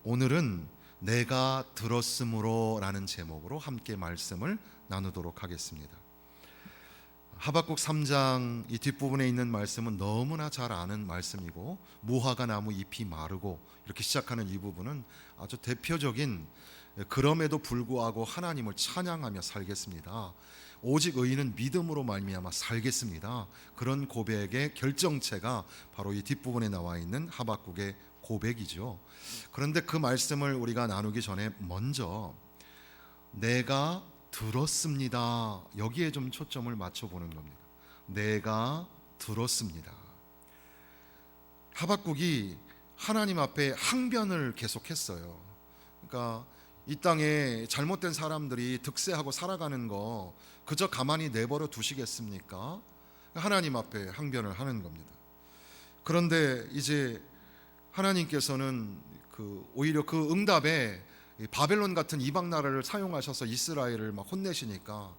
오늘은 내가 들었으므로 라는 제목으로 함께 말씀을 나누도록 하겠습니다. 하박국 3장 이 뒷부분에 있는 말씀은 너무나 잘 아는 말씀이고, 무화과 나무 잎이 마르고 이렇게 시작하는 이 부분은 아주 대표적인, 그럼에도 불구하고 하나님을 찬양하며 살겠습니다, 오직 의인은 믿음으로 말미암아 살겠습니다, 그런 고백의 결정체가 바로 이 뒷부분에 나와 있는 하박국의 고백이죠. 그런데 그 말씀을 우리가 나누기 전에 먼저 내가 들었습니다, 여기에 좀 초점을 맞춰보는 겁니다. 내가 들었습니다. 하박국이 하나님 앞에 항변을 계속했어요. 그러니까 이 땅에 잘못된 사람들이 득세하고 살아가는 거 그저 가만히 내버려 두시겠습니까? 하나님 앞에 항변을 하는 겁니다. 그런데 이제 하나님께서는 오히려 그 응답에 바벨론 같은 이방 나라를 사용하셔서 이스라엘을 막 혼내시니까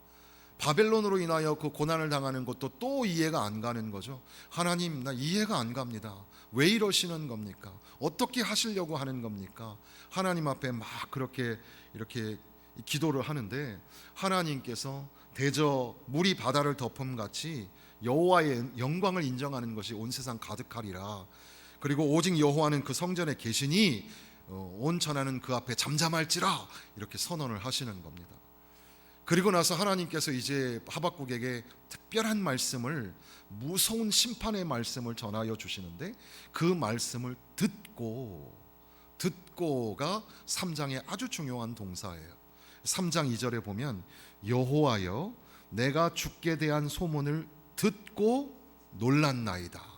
바벨론으로 인하여 그 고난을 당하는 것도 또 이해가 안 가는 거죠. 하나님, 나 이해가 안 갑니다. 왜 이러시는 겁니까? 어떻게 하시려고 하는 겁니까? 하나님 앞에 막 그렇게 이렇게 기도를 하는데, 하나님께서 대저 물이 바다를 덮음같이 여호와의 영광을 인정하는 것이 온 세상 가득하리라, 그리고 오직 여호와는 그 성전에 계시니 온 천하는 그 앞에 잠잠할지라, 이렇게 선언을 하시는 겁니다. 그리고 나서 하나님께서 이제 하박국에게 특별한 말씀을, 무서운 심판의 말씀을 전하여 주시는데, 그 말씀을 듣고가 3장의 아주 중요한 동사예요. 3장 2절에 보면 여호와여, 내가 주께 대한 소문을 듣고 놀랐나이다.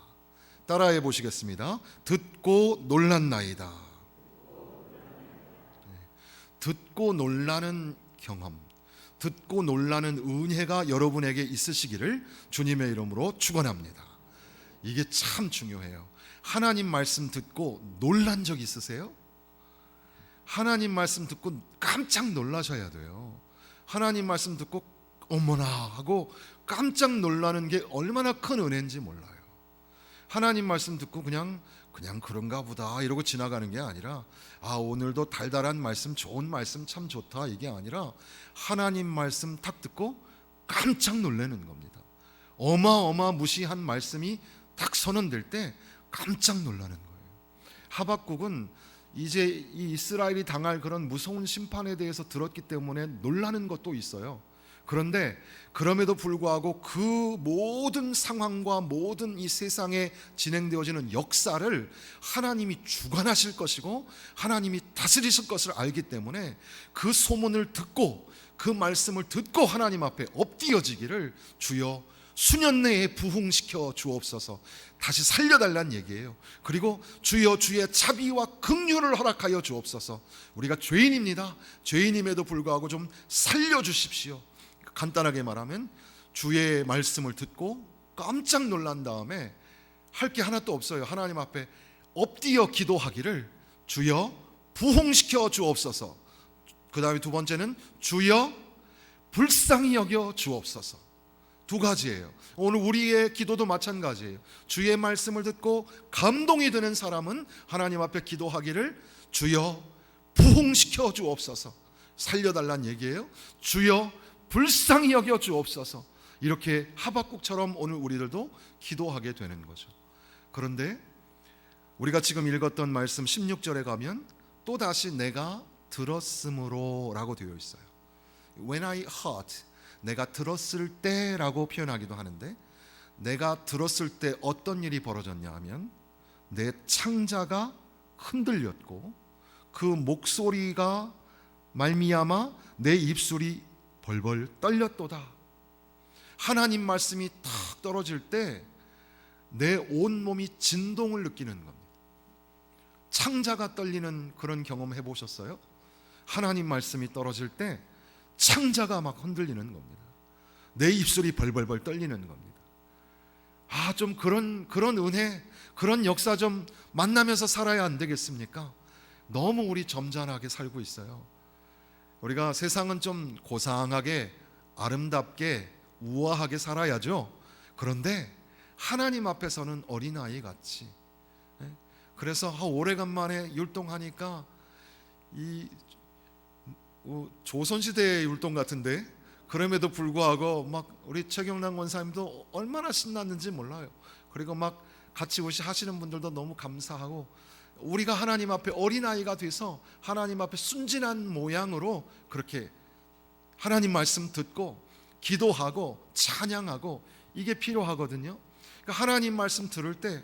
따라해 보시겠습니다. 듣고 놀랐나이다. 듣고 놀라는 경험, 듣고 놀라는 은혜가 여러분에게 있으시기를 주님의 이름으로 축원합니다. 이게 참 중요해요. 하나님 말씀 듣고 놀란 적 있으세요? 하나님 말씀 듣고 깜짝 놀라셔야 돼요. 하나님 말씀 듣고 어머나 하고 깜짝 놀라는 게 얼마나 큰 은혜인지 몰라요. 하나님 말씀 듣고 그냥 그런가 보다 이러고 지나가는 게 아니라, 오늘도 달달한 말씀, 좋은 말씀 참 좋다, 이게 아니라 하나님 말씀 탁 듣고 깜짝 놀라는 겁니다. 어마어마무시한 말씀이 딱 선언될 때 깜짝 놀라는 거예요. 하박국은 이제 이 이스라엘이 당할 그런 무서운 심판에 대해서 들었기 때문에 놀라는 것도 있어요. 그런데 그럼에도 불구하고 그 모든 상황과 모든 이 세상에 진행되어지는 역사를 하나님이 주관하실 것이고 하나님이 다스리실 것을 알기 때문에 그 소문을 듣고, 그 말씀을 듣고 하나님 앞에 엎드려지기를, 주여 수년 내에 부흥시켜 주옵소서, 다시 살려달라는 얘기예요. 그리고 주여 주의 자비와 긍휼을 허락하여 주옵소서, 우리가 죄인입니다, 죄인임에도 불구하고 좀 살려주십시오. 간단하게 말하면 주의 말씀을 듣고 깜짝 놀란 다음에 할 게 하나도 없어요. 하나님 앞에 엎드려 기도하기를, 주여 부흥시켜 주옵소서. 그 다음에 두 번째는 주여 불쌍히 여겨 주옵소서. 두 가지예요. 오늘 우리의 기도도 마찬가지예요. 주의 말씀을 듣고 감동이 드는 사람은 하나님 앞에 기도하기를, 주여 부흥시켜 주옵소서, 살려달란 얘기예요. 주여 불쌍히 여겨 주옵소서, 이렇게 하박국처럼 오늘 우리들도 기도하게 되는 거죠. 그런데 우리가 지금 읽었던 말씀 16절에 가면 또다시 내가 들었으므로 라고 되어 있어요. When I heard, 내가 들었을 때 라고 표현하기도 하는데, 내가 들었을 때 어떤 일이 벌어졌냐 하면, 내 창자가 흔들렸고 그 목소리가 말미암아 내 입술이 벌벌 떨렸도다. 하나님 말씀이 탁 떨어질 때 내 온몸이 진동을 느끼는 겁니다. 창자가 떨리는 그런 경험 해보셨어요? 하나님 말씀이 떨어질 때 창자가 막 흔들리는 겁니다. 내 입술이 벌벌벌 떨리는 겁니다. 좀 그런 은혜, 그런 역사 좀 만나면서 살아야 안 되겠습니까? 너무 우리 점잖하게 살고 있어요. 우리가 세상은 좀 고상하게, 아름답게, 우아하게 살아야죠. 그런데 하나님 앞에서는 어린아이 같이, 그래서 오래간만에 율동하니까 이 조선시대의 율동 같은데, 그럼에도 불구하고 막 우리 최경남 권사님도 얼마나 신났는지 몰라요. 그리고 막 같이 하시는 분들도 너무 감사하고, 우리가 하나님 앞에 어린아이가 돼서 하나님 앞에 순진한 모양으로 그렇게 하나님 말씀 듣고 기도하고 찬양하고, 이게 필요하거든요. 그러니까 하나님 말씀 들을 때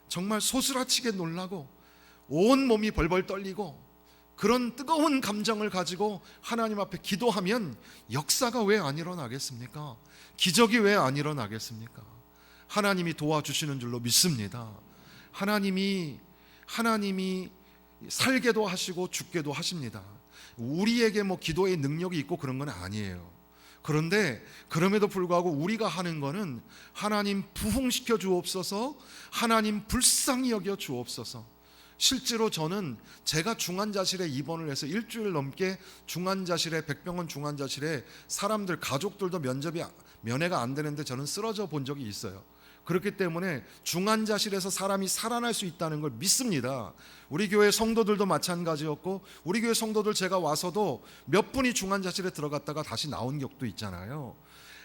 정말 소스라치게 놀라고 온 몸이 벌벌 떨리고 그런 뜨거운 감정을 가지고 하나님 앞에 기도하면 역사가 왜 안 일어나겠습니까? 기적이 왜 안 일어나겠습니까? 하나님이 도와주시는 줄로 믿습니다. 하나님이 살게도 하시고 죽게도 하십니다. 우리에게 뭐 기도의 능력이 있고 그런 건 아니에요. 그런데 그럼에도 불구하고 우리가 하는 거는 하나님 부흥시켜 주옵소서, 하나님 불쌍히 여겨 주옵소서. 실제로 저는 제가 중환자실에 입원을 해서 일주일 넘게 중환자실에, 백병원 중환자실에 사람들 가족들도 면회가 안 되는데 저는 쓰러져 본 적이 있어요. 그렇기 때문에 중환자실에서 사람이 살아날 수 있다는 걸 믿습니다. 우리 교회 성도들도 마찬가지였고, 우리 교회 성도들 제가 와서도 몇 분이 중환자실에 들어갔다가 다시 나온 격도 있잖아요.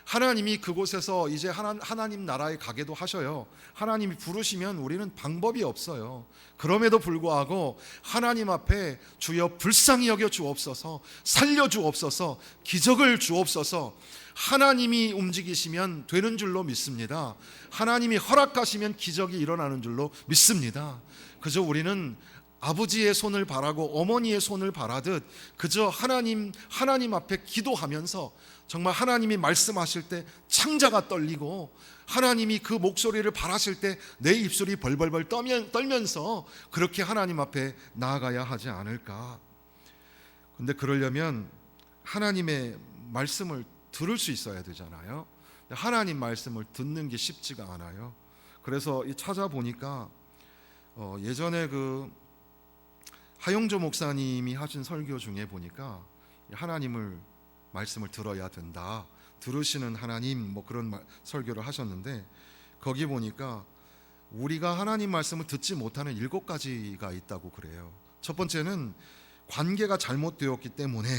하나님이 그곳에서 이제 하나님 나라에 가게도 하셔요. 하나님이 부르시면 우리는 방법이 없어요. 그럼에도 불구하고 하나님 앞에 주여 불쌍히 여겨 주옵소서, 살려 주옵소서, 기적을 주옵소서. 하나님이 움직이시면 되는 줄로 믿습니다. 하나님이 허락하시면 기적이 일어나는 줄로 믿습니다. 그저 우리는 아버지의 손을 바라고 어머니의 손을 바라듯 그저 하나님 앞에 기도하면서, 정말 하나님이 말씀하실 때 창자가 떨리고 하나님이 그 목소리를 바라실 때 내 입술이 벌벌벌 떨면서 그렇게 하나님 앞에 나아가야 하지 않을까. 근데 그러려면 하나님의 말씀을 들을 수 있어야 되잖아요. 하나님 말씀을 듣는 게 쉽지가 않아요. 그래서 찾아보니까 예전에 그 하용조 목사님이 하신 설교 중에 보니까 하나님을 말씀을 들어야 된다, 들으시는 하나님, 뭐 그런 설교를 하셨는데, 거기 보니까 우리가 하나님 말씀을 듣지 못하는 7가지가 있다고 그래요. 첫 번째는 관계가 잘못되었기 때문에,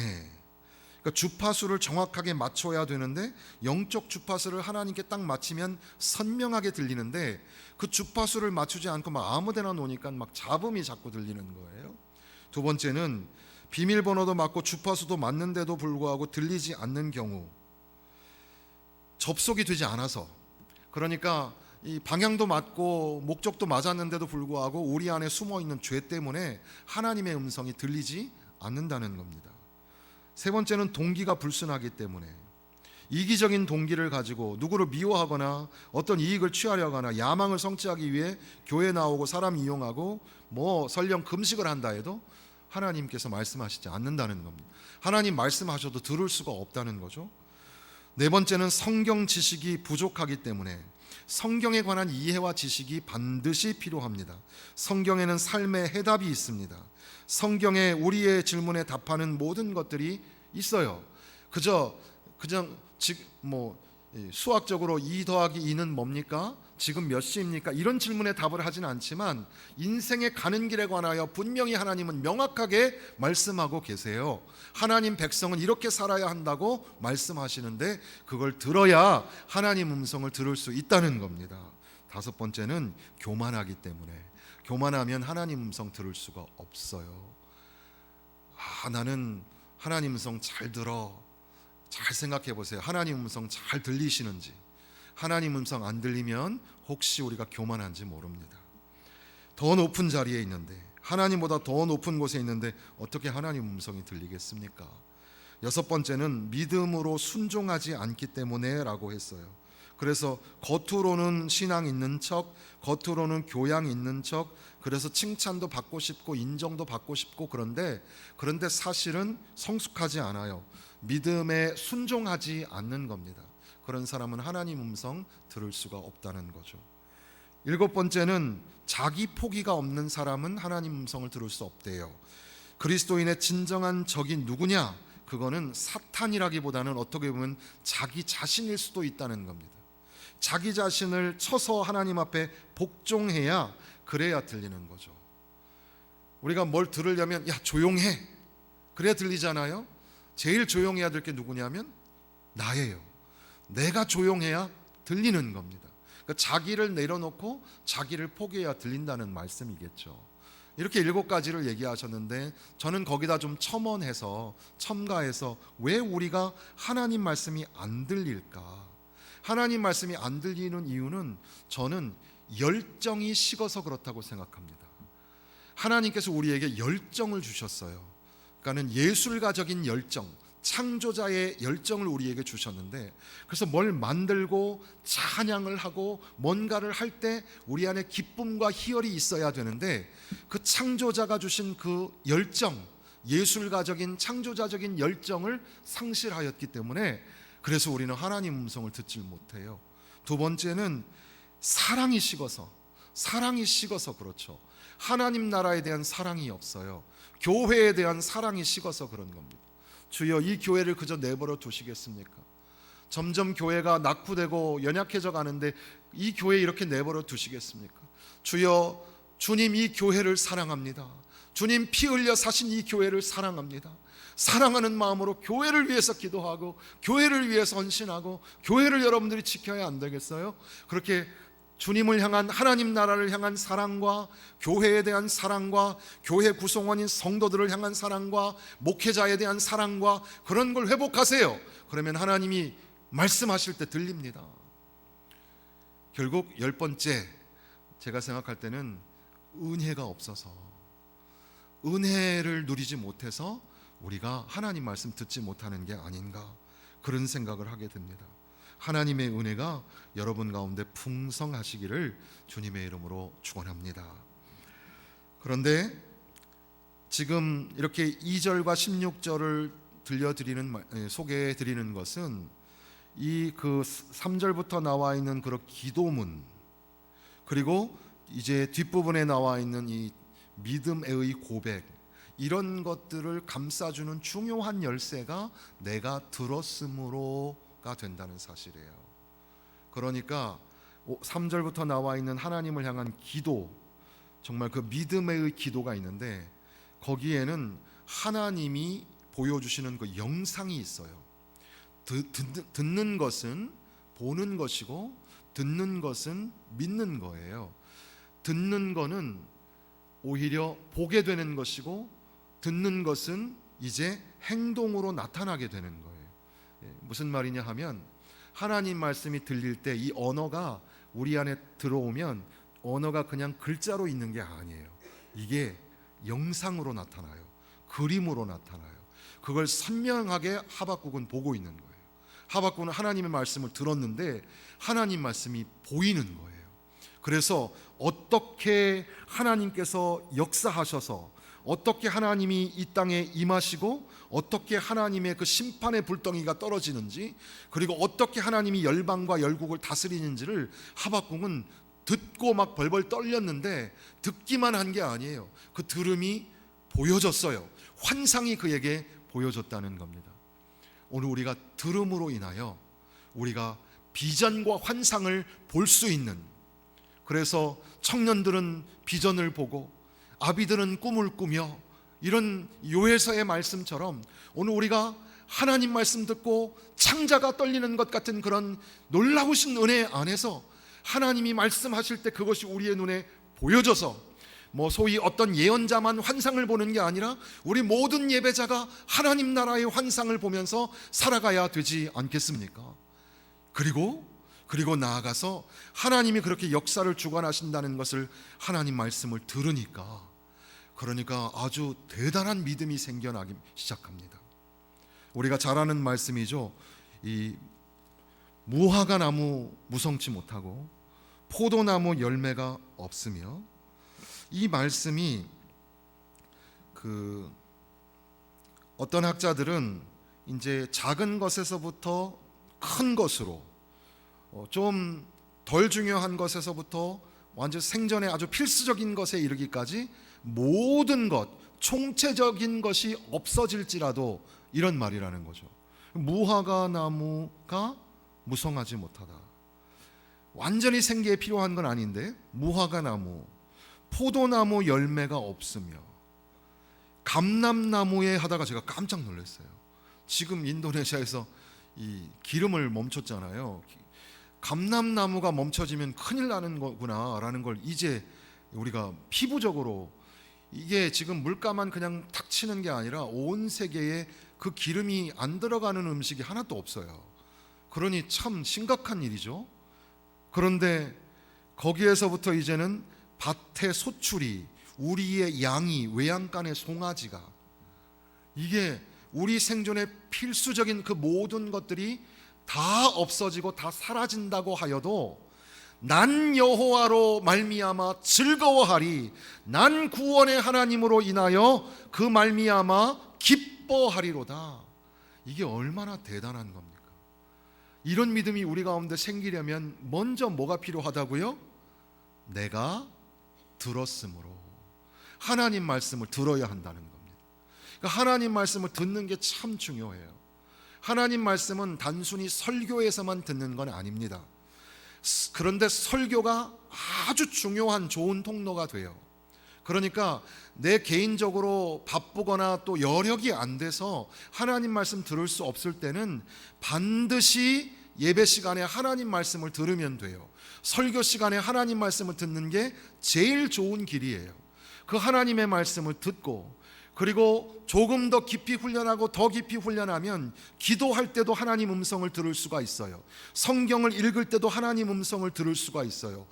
그러니까 주파수를 정확하게 맞춰야 되는데 영적 주파수를 하나님께 딱 맞추면 선명하게 들리는데 그 주파수를 맞추지 않고 막 아무데나 놓으니까 막 잡음이 자꾸 들리는 거예요. 두 번째는 비밀번호도 맞고 주파수도 맞는데도 불구하고 들리지 않는 경우, 접속이 되지 않아서, 그러니까 이 방향도 맞고 목적도 맞았는데도 불구하고 우리 안에 숨어있는 죄 때문에 하나님의 음성이 들리지 않는다는 겁니다. 세 번째는 동기가 불순하기 때문에, 이기적인 동기를 가지고 누구를 미워하거나 어떤 이익을 취하려거나 야망을 성취하기 위해 교회 나오고 사람 이용하고 뭐 설령 금식을 한다 해도 하나님께서 말씀하시지 않는다는 겁니다. 하나님 말씀하셔도 들을 수가 없다는 거죠. 네 번째는 성경 지식이 부족하기 때문에, 성경에 관한 이해와 지식이 반드시 필요합니다. 성경에는 삶의 해답이 있습니다. 성경에 우리의 질문에 답하는 모든 것들이 있어요. 그냥 수학적으로 2 더하기 2는 뭡니까? 지금 몇 시입니까? 이런 질문에 답을 하진 않지만 인생의 가는 길에 관하여 분명히 하나님은 명확하게 말씀하고 계세요. 하나님 백성은 이렇게 살아야 한다고 말씀하시는데 그걸 들어야 하나님 음성을 들을 수 있다는 겁니다. 다섯 번째는 교만하기 때문에, 교만하면 하나님 음성 들을 수가 없어요. 나는 하나님 음성 잘 들어. 잘 생각해 보세요. 하나님 음성 잘 들리시는지. 하나님 음성 안 들리면 혹시 우리가 교만한지 모릅니다. 더 높은 자리에 있는데, 하나님보다 더 높은 곳에 있는데 어떻게 하나님 음성이 들리겠습니까? 여섯 번째는 믿음으로 순종하지 않기 때문에 라고 했어요. 그래서 겉으로는 신앙 있는 척, 겉으로는 교양 있는 척, 그래서 칭찬도 받고 싶고 인정도 받고 싶고, 그런데 사실은 성숙하지 않아요. 믿음에 순종하지 않는 겁니다. 그런 사람은 하나님 음성 들을 수가 없다는 거죠. 일곱 번째는 자기 포기가 없는 사람은 하나님 음성을 들을 수 없대요. 그리스도인의 진정한 적이 누구냐? 그거는 사탄이라기보다는 어떻게 보면 자기 자신일 수도 있다는 겁니다. 자기 자신을 쳐서 하나님 앞에 복종해야, 그래야 들리는 거죠. 우리가 뭘 들으려면 야 조용해, 그래야 들리잖아요. 제일 조용해야 될 게 누구냐면 나예요. 내가 조용해야 들리는 겁니다. 그러니까 자기를 내려놓고 자기를 포기해야 들린다는 말씀이겠죠. 이렇게 7가지를 얘기하셨는데 저는 거기다 좀 첨가해서 왜 우리가 하나님 말씀이 안 들릴까? 하나님 말씀이 안 들리는 이유는 저는 열정이 식어서 그렇다고 생각합니다. 하나님께서 우리에게 열정을 주셨어요. 그러니까는 예술가적인 열정, 창조자의 열정을 우리에게 주셨는데, 그래서 뭘 만들고 찬양을 하고 뭔가를 할 때 우리 안에 기쁨과 희열이 있어야 되는데, 그 창조자가 주신 그 열정, 예술가적인 창조자적인 열정을 상실하였기 때문에 그래서 우리는 하나님 음성을 듣질 못해요. 두 번째는 사랑이 식어서 그렇죠. 하나님 나라에 대한 사랑이 없어요. 교회에 대한 사랑이 식어서 그런 겁니다. 주여, 이 교회를 그저 내버려 두시겠습니까? 점점 교회가 낙후되고 연약해져 가는데 이 교회 이렇게 내버려 두시겠습니까? 주여, 주님 이 교회를 사랑합니다. 주님 피 흘려 사신 이 교회를 사랑합니다. 사랑하는 마음으로 교회를 위해서 기도하고 교회를 위해서 헌신하고 교회를 여러분들이 지켜야 안 되겠어요? 그렇게 주님을 향한, 하나님 나라를 향한 사랑과 교회에 대한 사랑과 교회 구성원인 성도들을 향한 사랑과 목회자에 대한 사랑과 그런 걸 회복하세요. 그러면 하나님이 말씀하실 때 들립니다. 결국 10번째, 제가 생각할 때는 은혜가 없어서, 은혜를 누리지 못해서 우리가 하나님 말씀 듣지 못하는 게 아닌가, 그런 생각을 하게 됩니다. 하나님의 은혜가 여러분 가운데 풍성하시기를 주님의 이름으로 축원합니다. 그런데 지금 이렇게 2절과 16절을 소개해 드리는 것은 이 그 3절부터 나와 있는 그런 기도문, 그리고 이제 뒷부분에 나와 있는 이 믿음의 고백, 이런 것들을 감싸주는 중요한 열쇠가 내가 들었으므로가 된다는 사실이에요. 그러니까 3절부터 나와 있는 하나님을 향한 기도, 정말 그 믿음의 기도가 있는데 거기에는 하나님이 보여주시는 그 영상이 있어요. 듣는 것은 보는 것이고 듣는 것은 믿는 거예요. 듣는 거는 오히려 보게 되는 것이고 듣는 것은 이제 행동으로 나타나게 되는 거예요. 무슨 말이냐 하면 하나님 말씀이 들릴 때 이 언어가 우리 안에 들어오면 언어가 그냥 글자로 있는 게 아니에요. 이게 영상으로 나타나요. 그림으로 나타나요. 그걸 선명하게 하박국은 보고 있는 거예요. 하박국은 하나님의 말씀을 들었는데 하나님 말씀이 보이는 거예요. 그래서 어떻게 하나님께서 역사하셔서 어떻게 하나님이 이 땅에 임하시고 어떻게 하나님의 그 심판의 불덩이가 떨어지는지, 그리고 어떻게 하나님이 열방과 열국을 다스리는지를 하박국은 듣고 막 벌벌 떨렸는데 듣기만 한 게 아니에요. 그 들음이 보여졌어요. 환상이 그에게 보여졌다는 겁니다. 오늘 우리가 들음으로 인하여 우리가 비전과 환상을 볼 수 있는, 그래서 청년들은 비전을 보고 아비들은 꿈을 꾸며, 이런 요에서의 말씀처럼 오늘 우리가 하나님 말씀 듣고 창자가 떨리는 것 같은 그런 놀라우신 은혜 안에서 하나님이 말씀하실 때 그것이 우리의 눈에 보여져서, 소위 어떤 예언자만 환상을 보는 게 아니라 우리 모든 예배자가 하나님 나라의 환상을 보면서 살아가야 되지 않겠습니까? 그리고 나아가서 하나님이 그렇게 역사를 주관하신다는 것을 하나님 말씀을 들으니까, 그러니까 아주 대단한 믿음이 생겨나기 시작합니다. 우리가 잘 아는 말씀이죠. 이 무화과 나무 무성치 못하고 포도나무 열매가 없으며, 이 말씀이 어떤 학자들은 이제 작은 것에서부터 큰 것으로, 좀 덜 중요한 것에서부터 완전 생전에 아주 필수적인 것에 이르기까지 모든 것, 총체적인 것이 없어질지라도, 이런 말이라는 거죠. 무화과 나무가 무성하지 못하다. 완전히 생계에 필요한 건 아닌데 무화과 나무, 포도나무 열매가 없으며 감람나무에 하다가 제가 깜짝 놀랐어요. 지금 인도네시아에서 이 기름을 멈췄잖아요. 감람나무가 멈춰지면 큰일 나는 거구나라는 걸 이제 우리가 피부적으로, 이게 지금 물가만 그냥 탁 치는 게 아니라 온 세계에 그 기름이 안 들어가는 음식이 하나도 없어요. 그러니 참 심각한 일이죠. 그런데 거기에서부터 이제는 밭의 소출이, 우리의 양이, 외양간의 송아지가, 이게 우리 생존의 필수적인 그 모든 것들이 다 없어지고 다 사라진다고 하여도 난 여호와로 말미암아 즐거워하리, 난 구원의 하나님으로 인하여 그 말미암아 기뻐하리로다. 이게 얼마나 대단한 겁니까? 이런 믿음이 우리 가운데 생기려면 먼저 뭐가 필요하다고요? 내가 들었으므로, 하나님 말씀을 들어야 한다는 겁니다. 그러니까 하나님 말씀을 듣는 게 참 중요해요. 하나님 말씀은 단순히 설교에서만 듣는 건 아닙니다. 그런데 설교가 아주 중요한 좋은 통로가 돼요. 그러니까 내 개인적으로 바쁘거나 또 여력이 안 돼서 하나님 말씀 들을 수 없을 때는 반드시 예배 시간에 하나님 말씀을 들으면 돼요. 설교 시간에 하나님 말씀을 듣는 게 제일 좋은 길이에요. 그 하나님의 말씀을 듣고, 그리고 조금 더 깊이 훈련하고 더 깊이 훈련하면 기도할 때도 하나님 음성을 들을 수가 있어요. 성경을 읽을 때도 하나님 음성을 들을 수가 있어요.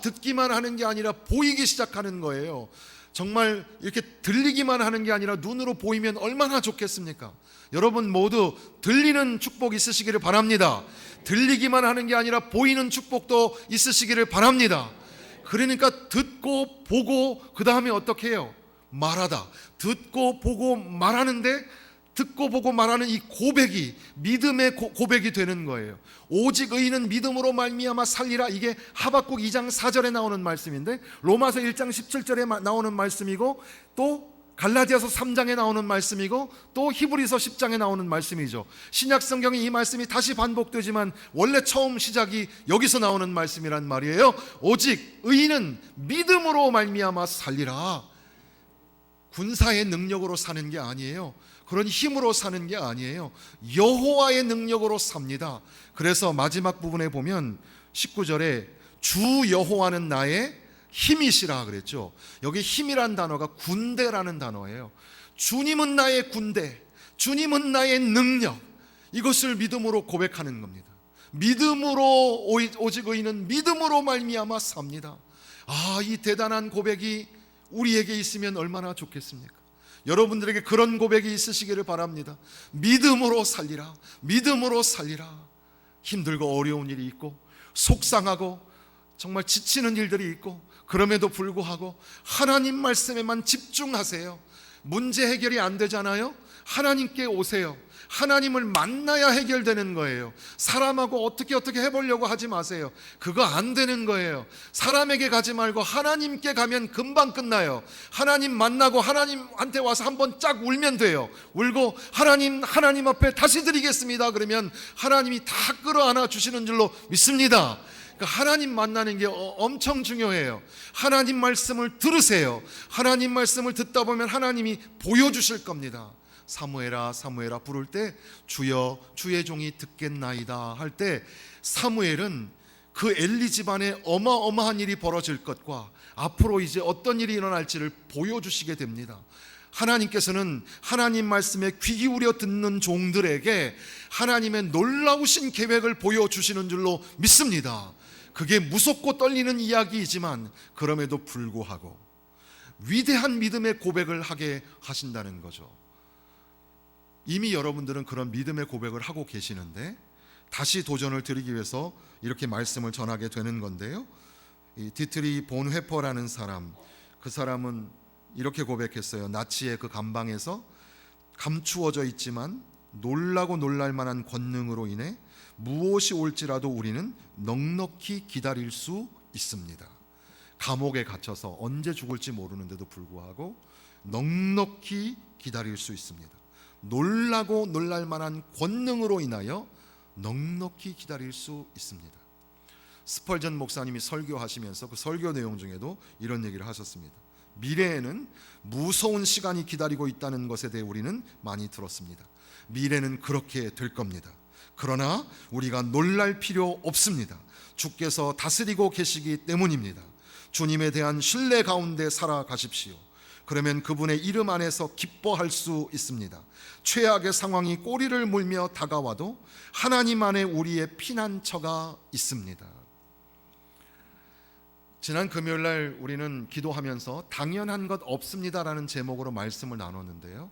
듣기만 하는 게 아니라 보이기 시작하는 거예요. 정말 이렇게 들리기만 하는 게 아니라 눈으로 보이면 얼마나 좋겠습니까? 여러분 모두 들리는 축복 있으시기를 바랍니다. 들리기만 하는 게 아니라 보이는 축복도 있으시기를 바랍니다. 그러니까 듣고 보고 그 다음에 어떻게 해요? 말하다. 듣고 보고 말하는데, 듣고 보고 말하는 이 고백이 믿음의 고백이 되는 거예요. 오직 의인은 믿음으로 말미암아 살리라. 이게 하박국 2장 4절에 나오는 말씀인데, 로마서 1장 17절에 나오는 말씀이고, 또 갈라디아서 3장에 나오는 말씀이고, 또 히브리서 10장에 나오는 말씀이죠. 신약 성경에 이 말씀이 다시 반복되지만 원래 처음 시작이 여기서 나오는 말씀이란 말이에요. 오직 의인은 믿음으로 말미암아 살리라. 군사의 능력으로 사는 게 아니에요. 그런 힘으로 사는 게 아니에요. 여호와의 능력으로 삽니다. 그래서 마지막 부분에 보면 19절에 주 여호와는 나의 힘이시라 그랬죠. 여기 힘이란 단어가 군대라는 단어예요. 주님은 나의 군대, 주님은 나의 능력, 이것을 믿음으로 고백하는 겁니다. 믿음으로, 오직 의인은 믿음으로 말미암아 삽니다. 이 대단한 고백이 우리에게 있으면 얼마나 좋겠습니까? 여러분들에게 그런 고백이 있으시기를 바랍니다. 믿음으로 살리라, 믿음으로 살리라. 힘들고 어려운 일이 있고, 속상하고 정말 지치는 일들이 있고, 그럼에도 불구하고 하나님 말씀에만 집중하세요. 문제 해결이 안 되잖아요? 하나님께 오세요. 하나님을 만나야 해결되는 거예요. 사람하고 어떻게 해보려고 하지 마세요. 그거 안 되는 거예요. 사람에게 가지 말고 하나님께 가면 금방 끝나요. 하나님 만나고 하나님한테 와서 한번 쫙 울면 돼요. 울고 하나님 앞에 다시 드리겠습니다. 그러면 하나님이 다 끌어안아 주시는 줄로 믿습니다. 그러니까 하나님 만나는 게 엄청 중요해요. 하나님 말씀을 들으세요. 하나님 말씀을 듣다 보면 하나님이 보여주실 겁니다. 사무엘아 사무엘아 부를 때 주여 주의 종이 듣겠나이다 할 때, 사무엘은 그 엘리 집안에 어마어마한 일이 벌어질 것과 앞으로 이제 어떤 일이 일어날지를 보여주시게 됩니다. 하나님께서는 하나님 말씀에 귀 기울여 듣는 종들에게 하나님의 놀라우신 계획을 보여주시는 줄로 믿습니다. 그게 무섭고 떨리는 이야기이지만 그럼에도 불구하고 위대한 믿음의 고백을 하게 하신다는 거죠. 이미 여러분들은 그런 믿음의 고백을 하고 계시는데 다시 도전을 드리기 위해서 이렇게 말씀을 전하게 되는 건데요. 이 디트리 본회퍼라는 사람, 그 사람은 이렇게 고백했어요. 나치의 그 감방에서 감추어져 있지만 놀라고 놀랄 만한 권능으로 인해 무엇이 올지라도 우리는 넉넉히 기다릴 수 있습니다. 감옥에 갇혀서 언제 죽을지 모르는데도 불구하고 넉넉히 기다릴 수 있습니다. 놀라고 놀랄 만한 권능으로 인하여 넉넉히 기다릴 수 있습니다. 스펄전 목사님이 설교하시면서 그 설교 내용 중에도 이런 얘기를 하셨습니다. 미래에는 무서운 시간이 기다리고 있다는 것에 대해 우리는 많이 들었습니다. 미래는 그렇게 될 겁니다. 그러나 우리가 놀랄 필요 없습니다. 주께서 다스리고 계시기 때문입니다. 주님에 대한 신뢰 가운데 살아가십시오. 그러면 그분의 이름 안에서 기뻐할 수 있습니다. 최악의 상황이 꼬리를 물며 다가와도 하나님 안에 우리의 피난처가 있습니다. 지난 금요일 날 우리는 기도하면서 당연한 것 없습니다라는 제목으로 말씀을 나눴는데요.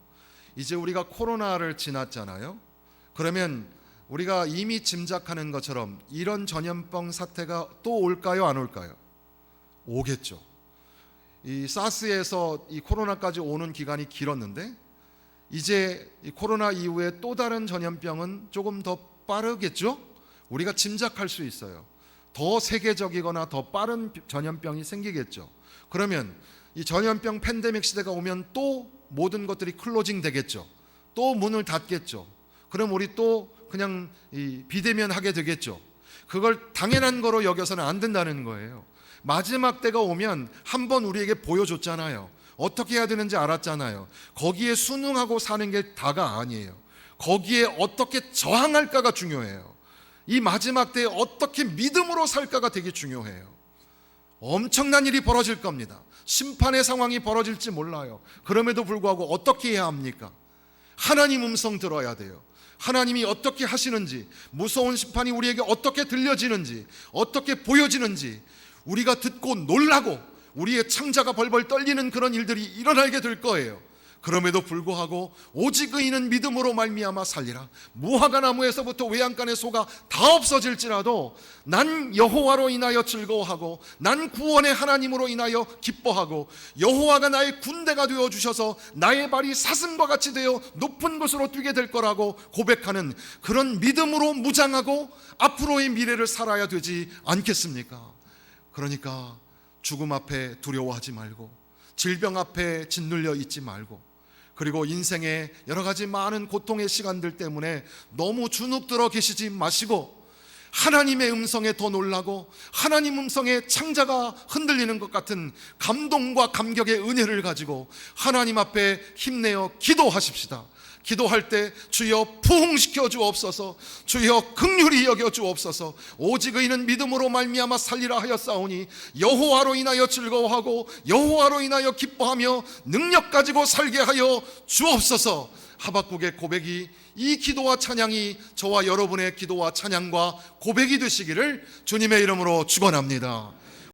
이제 우리가 코로나를 지났잖아요. 그러면 우리가 이미 짐작하는 것처럼 이런 전염병 사태가 또 올까요, 안 올까요? 오겠죠. 이 사스에서 이 코로나까지 오는 기간이 길었는데 이제 이 코로나 이후에 또 다른 전염병은 조금 더 빠르겠죠? 우리가 짐작할 수 있어요. 더 세계적이거나 더 빠른 전염병이 생기겠죠. 그러면 이 전염병 팬데믹 시대가 오면 또 모든 것들이 클로징 되겠죠. 또 문을 닫겠죠. 그럼 우리 또 그냥 비대면 하게 되겠죠. 그걸 당연한 거로 여겨서는 안 된다는 거예요. 마지막 때가 오면 한번 우리에게 보여줬잖아요. 어떻게 해야 되는지 알았잖아요. 거기에 순응하고 사는 게 다가 아니에요. 거기에 어떻게 저항할까가 중요해요. 이 마지막 때에 어떻게 믿음으로 살까가 되게 중요해요. 엄청난 일이 벌어질 겁니다. 심판의 상황이 벌어질지 몰라요. 그럼에도 불구하고 어떻게 해야 합니까? 하나님 음성 들어야 돼요. 하나님이 어떻게 하시는지, 무서운 심판이 우리에게 어떻게 들려지는지, 어떻게 보여지는지 우리가 듣고 놀라고 우리의 창자가 벌벌 떨리는 그런 일들이 일어나게 될 거예요. 그럼에도 불구하고 오직 의인은 믿음으로 말미암아 살리라. 무화과 나무에서부터 외양간의 소가 다 없어질지라도 난 여호와로 인하여 즐거워하고 난 구원의 하나님으로 인하여 기뻐하고 여호와가 나의 군대가 되어 주셔서 나의 발이 사슴과 같이 되어 높은 곳으로 뛰게 될 거라고 고백하는 그런 믿음으로 무장하고 앞으로의 미래를 살아야 되지 않겠습니까? 그러니까 죽음 앞에 두려워하지 말고 질병 앞에 짓눌려 있지 말고 그리고 인생의 여러 가지 많은 고통의 시간들 때문에 너무 주눅들어 계시지 마시고 하나님의 음성에 더 놀라고 하나님 음성에 창자가 흔들리는 것 같은 감동과 감격의 은혜를 가지고 하나님 앞에 힘내어 기도하십시다. 기도할 때 주여 부흥시켜 주옵소서, 주여 긍휼히 여겨 주옵소서. 오직 의인은 믿음으로 말미암아 살리라 하였사오니 여호와로 인하여 즐거워하고 여호와로 인하여 기뻐하며 능력 가지고 살게 하여 주옵소서. 하박국의 고백이, 이 기도와 찬양이 저와 여러분의 기도와 찬양과 고백이 되시기를 주님의 이름으로 축원합니다.